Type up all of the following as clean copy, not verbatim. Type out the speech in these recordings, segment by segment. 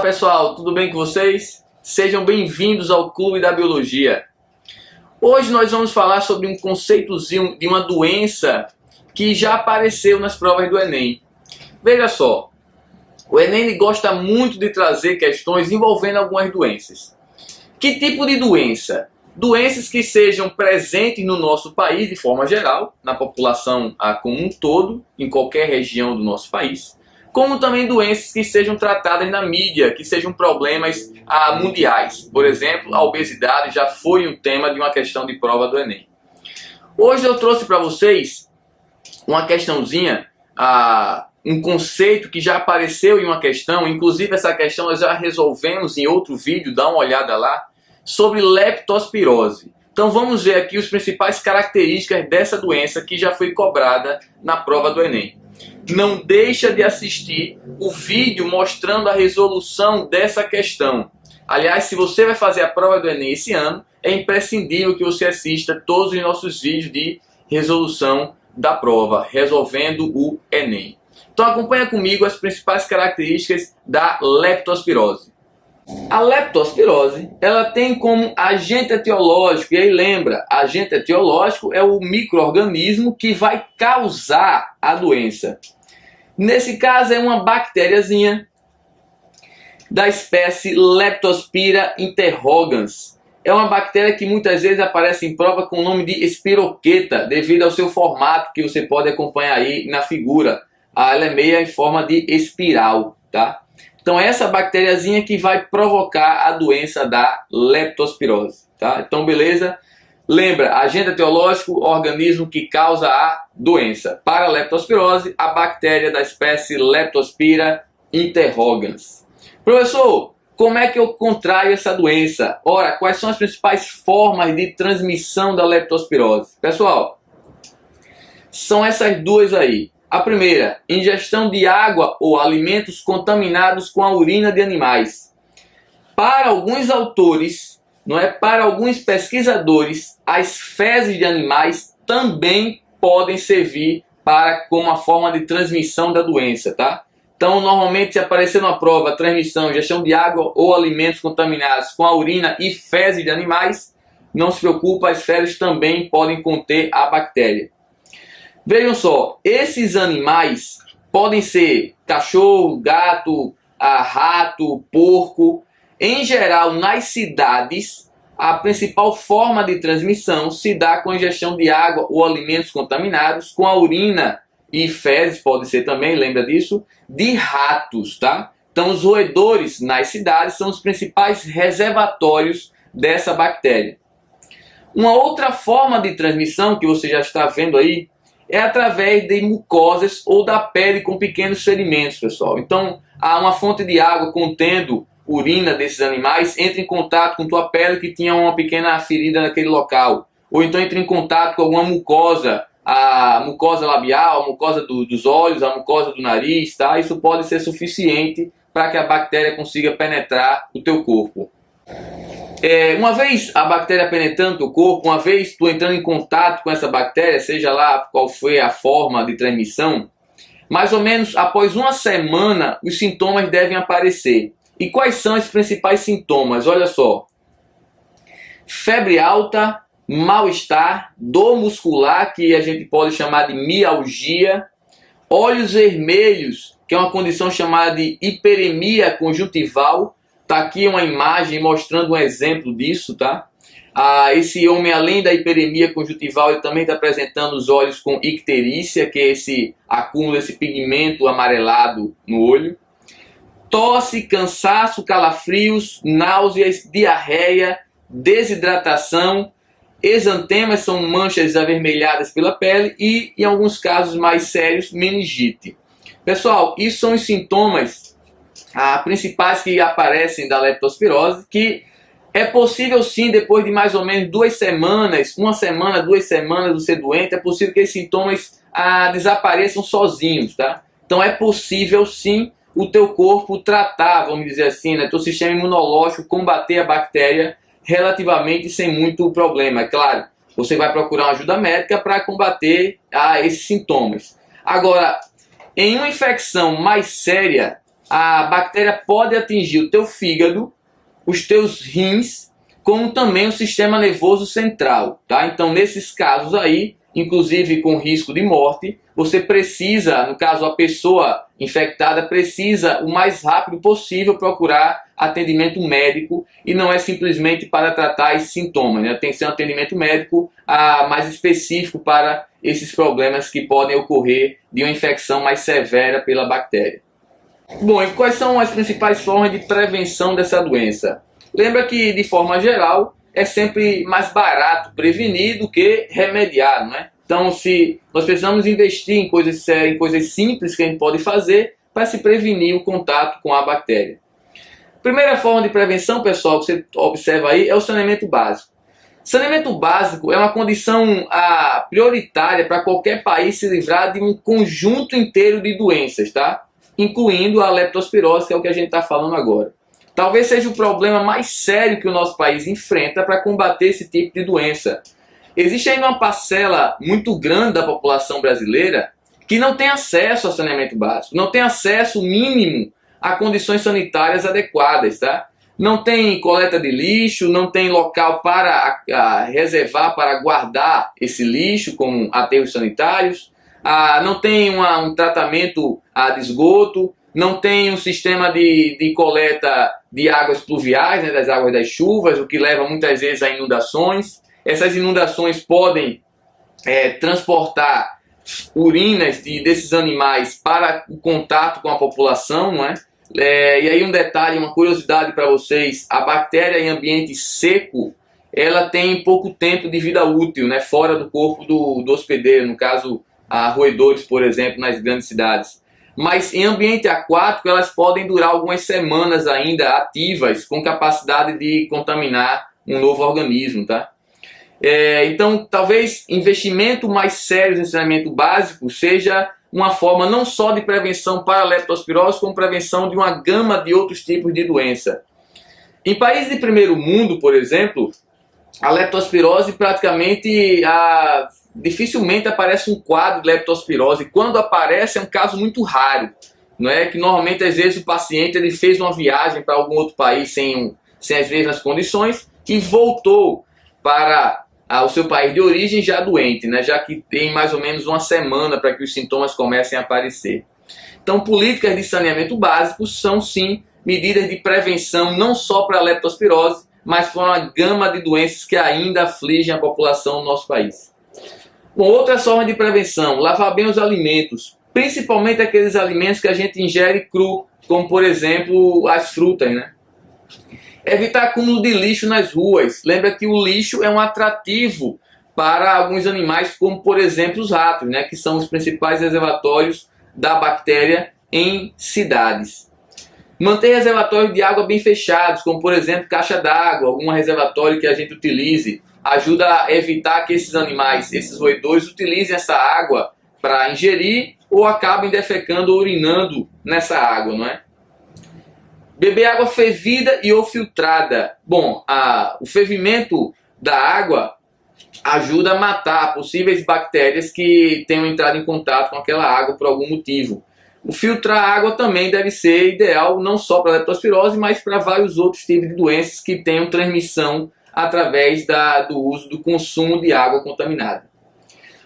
pessoal, tudo bem com vocês? Sejam bem-vindos ao Clube da Biologia. Hoje nós vamos falar sobre um conceitozinho de uma doença que já apareceu nas provas do Enem. Veja só, o Enem gosta muito de trazer questões envolvendo algumas doenças. Que tipo de doença? Doenças que sejam presentes no nosso país de forma geral, na população como um todo, em qualquer região do nosso país, como também doenças que sejam tratadas na mídia, que sejam problemas mundiais. Por exemplo, a obesidade já foi um tema de uma questão de prova do Enem. Hoje eu trouxe para vocês uma questãozinha, um conceito que já apareceu em uma questão, inclusive essa questão nós já resolvemos em outro vídeo, dá uma olhada lá, sobre leptospirose. Então vamos ver aqui as principais características dessa doença que já foi cobrada na prova do Enem. Não deixa de assistir o vídeo mostrando a resolução dessa questão. Aliás, se você vai fazer a prova do Enem esse ano, é imprescindível que você assista todos os nossos vídeos de resolução da prova, resolvendo o Enem. Então acompanha comigo as principais características da leptospirose. A leptospirose, ela tem como agente etiológico, e aí lembra, agente etiológico é o micro-organismo que vai causar a doença. Nesse caso é uma bactériazinha da espécie Leptospira interrogans. É uma bactéria que muitas vezes aparece em prova com o nome de espiroqueta, devido ao seu formato que você pode acompanhar aí na figura. Ela é meia em forma de espiral, tá? Então essa bactériazinha que vai provocar a doença da leptospirose, tá? Então beleza? Lembra, agente etiológico, organismo que causa a doença. Para a leptospirose, a bactéria da espécie Leptospira interrogans. Professor, como é que eu contraio essa doença? Ora, quais são as principais formas de transmissão da leptospirose? Pessoal, são essas duas aí. A primeira, ingestão de água ou alimentos contaminados com a urina de animais. Para alguns autores, para alguns pesquisadores, as fezes de animais também podem servir como uma forma de transmissão da doença, tá? Então, normalmente, se aparecer na prova transmissão, ingestão de água ou alimentos contaminados com a urina e fezes de animais, não se preocupa, as fezes também podem conter a bactéria. Vejam só, esses animais podem ser cachorro, gato, rato, porco. Em geral, nas cidades, a principal forma de transmissão se dá com a ingestão de água ou alimentos contaminados, com a urina e fezes, pode ser também, lembra disso, de ratos, tá? Então, os roedores nas cidades são os principais reservatórios dessa bactéria. Uma outra forma de transmissão que você já está vendo aí é através de mucosas ou da pele com pequenos ferimentos, pessoal. Então, há uma fonte de água contendo urina desses animais, entra em contato com tua pele que tinha uma pequena ferida naquele local. Ou então entra em contato com alguma mucosa, a mucosa labial, a mucosa dos olhos, a mucosa do nariz, tá? Isso pode ser suficiente para que a bactéria consiga penetrar o teu corpo. Uma vez a bactéria penetrando o corpo, uma vez tu entrando em contato com essa bactéria, seja lá qual foi a forma de transmissão, mais ou menos após uma semana os sintomas devem aparecer. E quais são os principais sintomas? Olha só: febre alta, mal-estar, dor muscular, que a gente pode chamar de mialgia, olhos vermelhos, que é uma condição chamada de hiperemia conjuntival. Está aqui uma imagem mostrando um exemplo disso, tá? Esse homem, além da hiperemia conjuntival, ele também está apresentando os olhos com icterícia, que é esse acúmulo, esse pigmento amarelado no olho. Tosse, cansaço, calafrios, náuseas, diarreia, desidratação, exantemas, são manchas avermelhadas pela pele e, em alguns casos mais sérios, meningite. Pessoal, isso são os sintomas principais que aparecem da leptospirose, que é possível sim, depois de mais ou menos 2 semanas, 1 semana, 2 semanas de ser doente, é possível que esses sintomas desapareçam sozinhos, tá? Então é possível sim o teu corpo tratar, vamos dizer assim, né, teu sistema imunológico combater a bactéria relativamente sem muito problema. É claro, você vai procurar uma ajuda médica para combater esses sintomas. Agora, em uma infecção mais séria, a bactéria pode atingir o teu fígado, os teus rins, como também o sistema nervoso central, tá? Então, nesses casos aí, inclusive com risco de morte, você precisa, no caso a pessoa infectada, precisa o mais rápido possível procurar atendimento médico, e não é simplesmente para tratar esses sintomas, né? Tem que ser um atendimento médico mais específico para esses problemas que podem ocorrer de uma infecção mais severa pela bactéria. Bom, e quais são as principais formas de prevenção dessa doença? Lembra que, de forma geral, é sempre mais barato prevenir do que remediar, não é? Então, se nós precisamos investir em coisas sérias, em coisas simples que a gente pode fazer para se prevenir o contato com a bactéria. Primeira forma de prevenção, pessoal, que você observa aí, é o saneamento básico. Saneamento básico é uma condição prioritária para qualquer país se livrar de um conjunto inteiro de doenças, tá? Incluindo a leptospirose, que é o que a gente está falando agora. Talvez seja o problema mais sério que o nosso país enfrenta para combater esse tipo de doença. Existe ainda uma parcela muito grande da população brasileira que não tem acesso ao saneamento básico, não tem acesso mínimo a condições sanitárias adequadas, tá? Não tem coleta de lixo, não tem local para reservar, para guardar esse lixo, como aterros sanitários, não tem um tratamento de esgoto, não tem um sistema de coleta de águas pluviais, né, das águas das chuvas, o que leva muitas vezes a inundações. Essas inundações podem transportar urinas desses animais para o contato com a população, não é? E aí um detalhe, uma curiosidade para vocês: a bactéria em ambiente seco, ela tem pouco tempo de vida útil, né, fora do corpo do hospedeiro, no caso, roedores, por exemplo, nas grandes cidades. Mas em ambiente aquático elas podem durar algumas semanas ainda ativas, com capacidade de contaminar um novo organismo, tá? Então, talvez investimento mais sério no saneamento básico seja uma forma não só de prevenção para a leptospirose, como prevenção de uma gama de outros tipos de doença. Em países de primeiro mundo, por exemplo, a leptospirose praticamente dificilmente aparece um quadro de leptospirose. Quando aparece, é um caso muito raro, não é? Que normalmente, às vezes, o paciente ele fez uma viagem para algum outro país sem as mesmas condições e voltou para o seu país de origem já doente, né? Já que tem mais ou menos uma semana para que os sintomas comecem a aparecer. Então, políticas de saneamento básico são, sim, medidas de prevenção não só para a leptospirose, mas para uma gama de doenças que ainda afligem a população do nosso país. Bom, outra forma de prevenção: lavar bem os alimentos, principalmente aqueles alimentos que a gente ingere cru, como por exemplo as frutas, né? Evitar acúmulo de lixo nas ruas. Lembra que o lixo é um atrativo para alguns animais, como por exemplo os ratos, né, que são os principais reservatórios da bactéria em cidades. Manter reservatórios de água bem fechados, como por exemplo caixa d'água, algum reservatório que a gente utilize, ajuda a evitar que esses animais, esses roedores, utilizem essa água para ingerir ou acabem defecando ou urinando nessa água, não é? Beber água fervida e ou filtrada. Bom, o fervimento da água ajuda a matar possíveis bactérias que tenham entrado em contato com aquela água por algum motivo. O filtrar a água também deve ser ideal, não só para a leptospirose, mas para vários outros tipos de doenças que tenham transmissão através do uso, do consumo de água contaminada.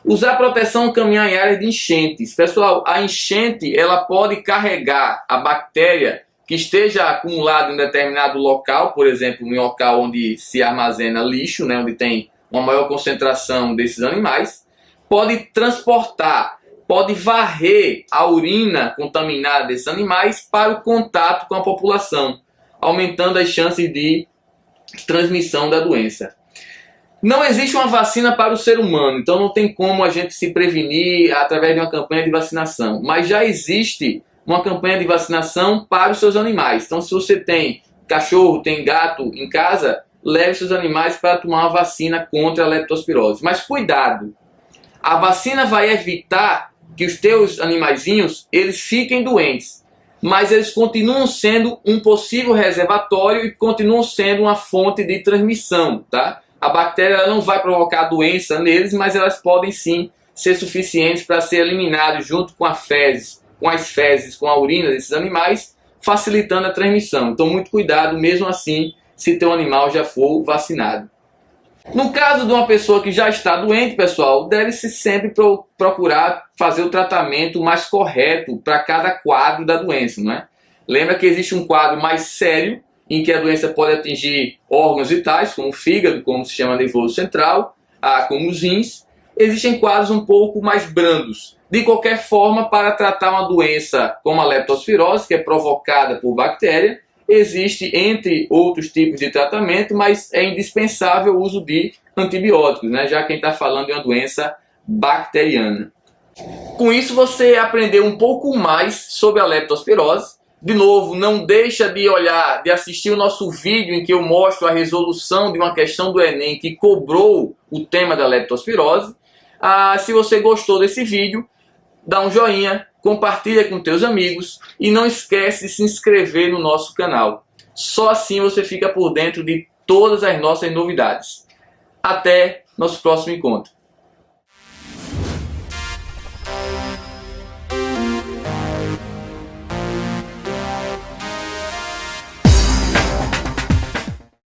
Usar proteção ao caminhar em áreas de enchentes. Pessoal, a enchente ela pode carregar a bactéria que esteja acumulada em determinado local, por exemplo, em um local onde se armazena lixo, né, onde tem uma maior concentração desses animais, pode transportar, pode varrer a urina contaminada desses animais para o contato com a população, aumentando as chances de transmissão da doença. Não existe uma vacina para o ser humano, então não tem como a gente se prevenir através de uma campanha de vacinação, mas já existe uma campanha de vacinação para os seus animais. Então, se você tem cachorro, tem gato em casa, leve seus animais para tomar uma vacina contra a leptospirose. Mas cuidado, a vacina vai evitar que os teus animaizinhos eles fiquem doentes, mas eles continuam sendo um possível reservatório e continuam sendo uma fonte de transmissão, tá? A bactéria ela não vai provocar doença neles, mas elas podem sim ser suficientes para ser eliminadas junto com as fezes, com a urina desses animais, facilitando a transmissão. Então, muito cuidado, mesmo assim, se teu animal já for vacinado. No caso de uma pessoa que já está doente, pessoal, deve-se sempre procurar fazer o tratamento mais correto para cada quadro da doença, não é? Lembra que existe um quadro mais sério, em que a doença pode atingir órgãos vitais, como o fígado, como o sistema nervoso central, como os rins. Existem quadros um pouco mais brandos. De qualquer forma, para tratar uma doença como a leptospirose, que é provocada por bactéria, existe, entre outros tipos de tratamento, mas é indispensável o uso de antibióticos, né? Já que a gente está falando de uma doença bacteriana. Com isso, você aprendeu um pouco mais sobre a leptospirose. De novo, não deixa de olhar, de assistir o nosso vídeo em que eu mostro a resolução de uma questão do Enem que cobrou o tema da leptospirose. Se você gostou desse vídeo, dá um joinha, compartilha com teus amigos e não esquece de se inscrever no nosso canal. Só assim você fica por dentro de todas as nossas novidades. Até nosso próximo encontro.